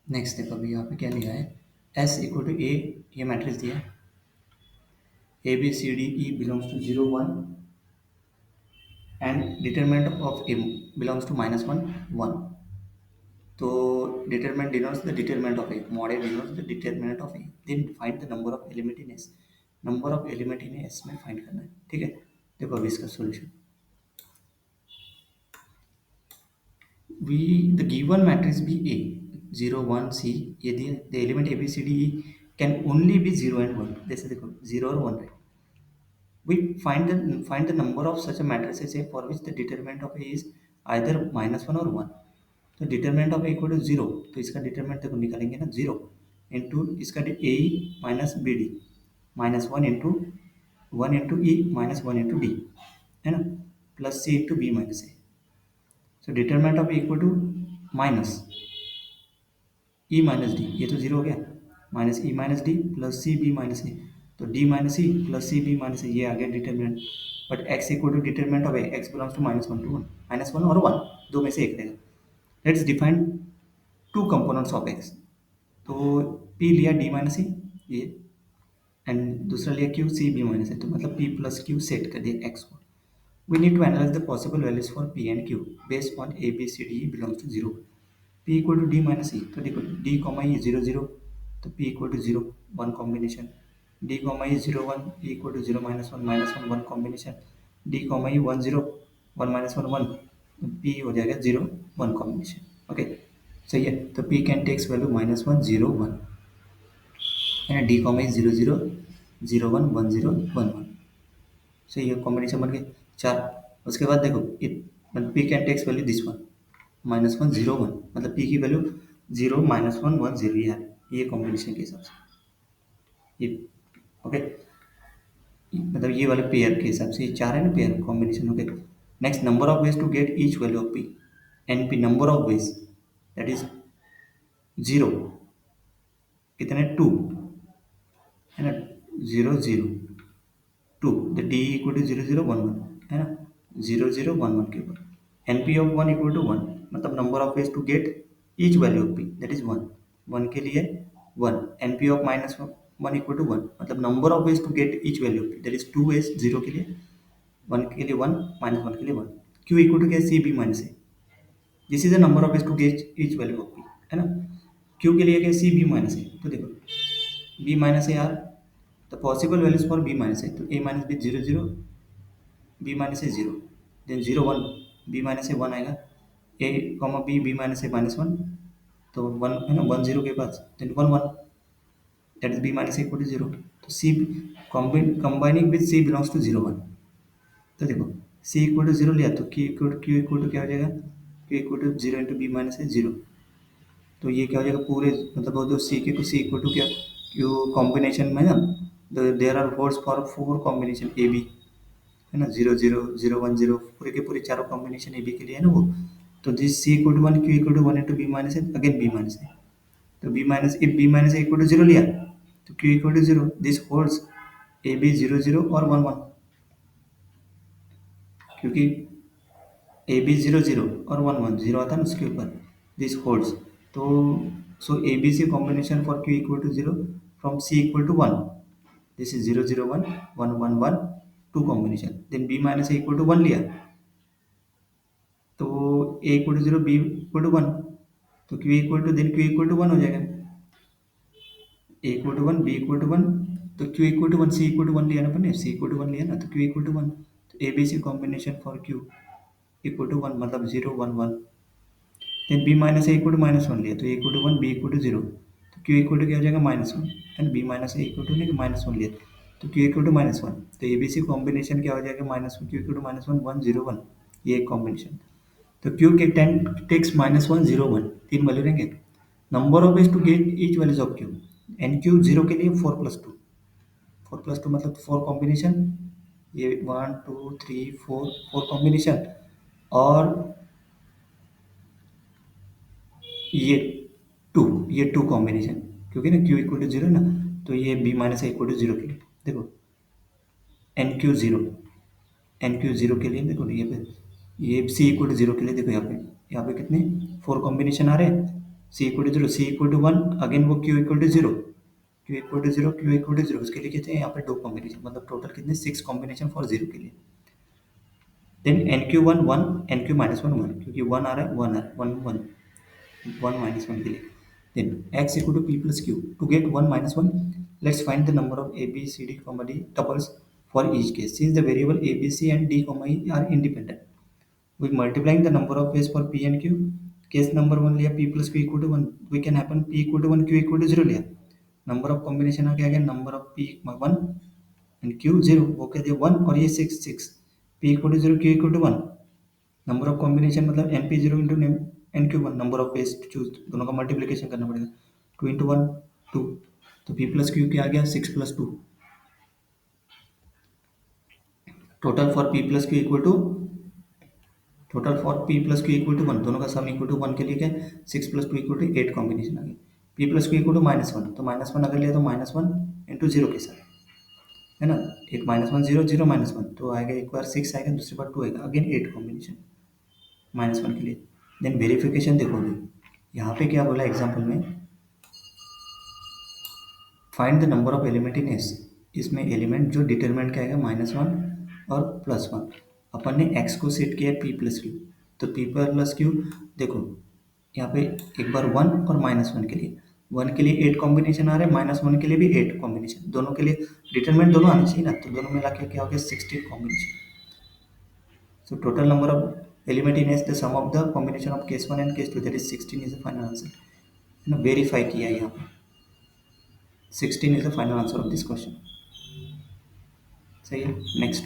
Next देखो अभी यहाँ पे क्या लिया है, एस इक्वल टू ए, ये मैट्रिक्स दिया है, A B C D E belongs to 0 1 and determinant of A belongs to -1 1. तो determinant denotes the determinant of A, mod A denotes the determinant of A, then find the number of element in S. Number of element in S में find करना है, ठीक है. देखो अभी इसका solution, we the given matrix be A 0 1 C, यदि the element A B C D E can only be 0 and 1, जैसे देखो 0 और 1 है, we find the number of such a matrices A for which the determinant of A is either -1 और 1. तो determinant of A equal to 0, तो इसका determinant देखो निकालेंगे ना 0 इंटू इसका A minus B D -1 into 1 into E -1 into D, है ना, plus C into B minus A. So determinant of A equal to minus E minus D, ये तो जीरो हो गया, minus E minus D plus C B minus A, तो D minus E plus C B minus A, ये आ गया determinant. But X equal to determinant of A, X belongs to -1 to 1, -1 और 1, दो में से एक रहेगा. Let's define two components of x. तो पी लिया डी माइनस ई ये, एंड दूसरा लिया Q C B minus A, तो मतलब पी प्लस क्यू सेट कर दिया एक्स को. We need to analyze the possible values for P and Q based on A B C D belongs to 0. P equal to D minus E, तो देखो D comma E 0 0, तो P equal to 0 1 combination. D comma E 0 1, P equal to 0 -1 1 combination. D comma E 1 0 1 -1 1, P हो जाएगा 0 1 combination. Okay, सही है. तो P can takes value -1 0 1, है ना. डी कॉमा ई 0 0 0 1 1 0 1 1, सही है. कॉम्बिनेशन बन गए चार. उसके बाद देखो P can takes value this one -1 0 1, मतलब पी की वैल्यू 0 -1 1 0 यार, ये कॉम्बिनेशन के हिसाब से ये. ओके, मतलब ये वाले पेयर के हिसाब से ये चार है ना pair combination. Okay, next number of ways to get each value of P, N P number of ways that is 0, कितने 2, है ना, 0 0 2, द डी इक्वल टू 0 0 1 1, है ना, 0 0 1 1 के ऊपर. N P of 1 equal to 1, मतलब number of ways to get each value of P that is 1, 1 के लिए 1. N P of -1 equal to 1, मतलब number of ways to get each value of P that is 2 ways, 0 के लिए 1 के लिए 1 -1 के लिए 1. क्यू इक्वल टू क्या, C B minus A, this is the number of ways to get each value of P, है ना. Q के लिए क्या, सी बी माइनस ए, तो देखो B minus A are the possible values for B minus A, तो A minus B 0 0, B minus A 0, then 0 1, B minus A 1 आएगा, A comma B B minus A -1, तो 1 है ना, 1 0 के पास, then 1 1, that is B minus A equal to 0. तो see combining with C belongs to 0 1, तो देखो सी इक्वल टू 0 लिया, तो क्यू इक्वल टू क्या हो जाएगा, Q equal to 0 into B minus A 0, तो ये क्या हो जाएगा पूरे, मतलब वो जो सी के टू सी इक्वल टू क्या, क्यू कॉम्बिनेशन में ना, there are words for 4 combination A B, है ना, 0 0 0 1 0, पूरे के पूरे चारों कॉम्बिनेशन ए बी के लिए है ना वो. तो this C equal to 1, Q equal to 1 into B minus A, again B minus A, तो B minus if B minus A equal to 0 लिया, तो Q equal to 0, this holds A B 0 0 और 1 1, क्योंकि ए बी 0 0 और 1 1 0 आता है ना उसके ऊपर, दिस होल्ड्स. तो so A B C combination for Q equal to 0 from C equal to 1, this is 0 0 1 1 1 1 2 combination. Then B minus A equal to 1 लिया, तो A equal to 0 B equal to 1, तो Q equal to, then Q equal to 1 हो जाएगा, A equal to 1 B equal to 1, तो Q equal to 1 C equal to 1 लिया ना अपन ने, सी equal to 1 लिया ना, तो क्यू इक्वल टू 1, तो A B C combination for Q equal to 1, मतलब 0 1 1. Then B minus A equal to -1 लिया, तो A equal to 1 B equal to 0, तो क्यू इक्वल टू क्या हो जाएगा -1, and B minus A equal to नहीं -1 लिया, तो क्यू इक्वल टू -1, तो ए बी सी कॉम्बिनेशन क्या हो जाएगा -1, क्यू इक्वल टू -1 1 0 1, ये एक कॉम्बिनेशन. तो क्यू के 10 टेक्स -1 0 1, तीन वैल्यू रहेंगे. Number of ways to get each values of Q, N Q 0 के लिए 4 + 2, 4 + 2 मतलब 4 कॉम्बिनेशन, ये 1 2 3 4 4 कॉम्बिनेशन, और ये 2, ये 2 कॉम्बिनेशन, क्योंकि ना क्यू इक्वल टू 0 ना, तो ये B minus A equal to 0 के लिए देखो एन क्यू 0, एन क्यू 0 के लिए देखो ये पे, ये सी इक्वल टू 0 के लिए देखो यहाँ पे कितने 4 कॉम्बिनेशन आ रहे हैं, C equal to zero, C equal to one, again वो Q equal to zero, Q equal to zero, Q equal to zero, उसके लिए कितने यहाँ पे दो कॉम्बिनेशन, मतलब टोटल कितने, सिक्स कॉम्बिनेशन फॉर जीरो के लिए। Then N Q one one, N Q minus one one, क्योंकि वन आ रहा है, वन आ रहा है, one one, one minus one के लिए। Then x equal to P plus Q, to get one minus one, let's find the number of A B C D comma D tuples for each case, since the variable a b c and d comma e are independent, we multiplying the number of ways for p and q। Case number one लिया, p plus q equal to one, we can happen p equal to one, q equal to zero लिया, number of combination आ गया, number of p one and q zero, वो कह दिया one, और ये six six, p equal to zero, q equal to one, number of combination मतलब N P zero into N Q one, number of ways to choose, दोनों का multiplication करना पड़ेगा, टू इंटू वन टू, तो P plus Q क्या आ गया, six plus two, total for P plus Q equal to, total for P plus Q equal to one, दोनों का सम इक्वल टू वन के लिए क्या, six plus two equal to eight combination आ गया, P plus Q equal to minus one, तो minus one अगर लिया तो माइनस वन इंटू जीरो के साथ, है ना, एक minus one zero, zero minus one, तो आएगा एक बार सिक्स आएगा, दूसरी बार टू आएगा, again eight combination minus one के लिए। देन वेरिफिकेशन देखो अभी, यहाँ पे क्या बोला एग्जाम्पल में, find the number of element in S, इसमें एलिमेंट जो डिटरमिनेंट क्या आएगा, माइनस वन और प्लस वन, अपन ने एक्स को सेट किया पी प्लस क्यू, तो पी प्लस क्यू देखो यहाँ पे एक बार वन और माइनस वन के लिए, वन के लिए एट कॉम्बिनेशन आ रहे हैं, माइनस वन के लिए भी एट कॉम्बिनेशन, दोनों के लिए डिटरमिनेंट दोनों आने चाहिए ना, तो दोनों मिला के क्या हो गया, 16 combination. So total number of element in S, the sum of the combination of case one and case two, that is 16 is the final answer, है ना, वेरीफाई किया यहाँ पे, 16 is the final answer of this question। सही है, next.